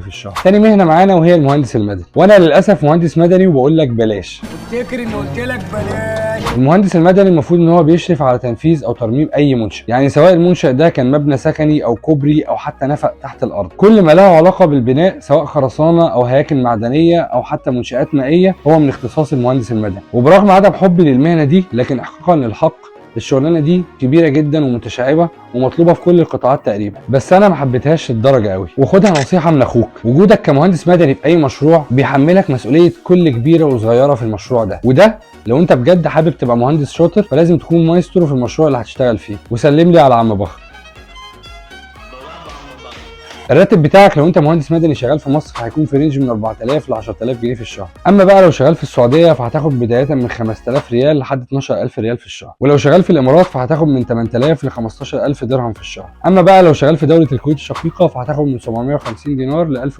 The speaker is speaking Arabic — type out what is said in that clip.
في الشهر. تاني مهنه معانا وهي المهندس المدني، وانا للاسف مهندس مدني وبقول لك بلاش. افتكر اني قلت لك بلاش. المهندس المدني المفروض ان هو بيشرف على تنفيذ او ترميم اي منشأ، يعني سواء المنشأ ده كان مبنى سكني او كوبري او حتى نفق تحت الارض، كل ما له علاقه بالبناء سواء خرسانه او هياكل معدنيه او حتى منشآت مائيه هو من اختصاص المهندس المدني. وبرغم عدم حبي للمهنه دي، لكن احقاقا للحق الشغلانه دي كبيره جدا ومتشعبه ومطلوبه في كل القطاعات تقريبا، بس انا ما حبيتهاش للدرجه قوي. وخدها نصيحه من اخوك، وجودك كمهندس مدني في اي مشروع بيحملك مسؤوليه كل كبيره وصغيره في المشروع ده، وده لو انت بجد حابب تبقى مهندس شاطر فلازم تكون مايسترو في المشروع اللي هتشتغل فيه. وسلم لي على عم بخر. الراتب بتاعك لو انت مهندس مدني شغال في مصر هيكون في رينج من 4000 ل 10000 جنيه في الشهر. اما بقى لو شغال في السعوديه فهتاخد بدايه من 5000 ريال لحد 12000 ريال في الشهر، ولو شغال في الامارات فهتاخد من 8000 ل 15000 درهم في الشهر. اما بقى لو شغال في دوله الكويت الشقيقه فهتاخد من 750 دينار ل 1000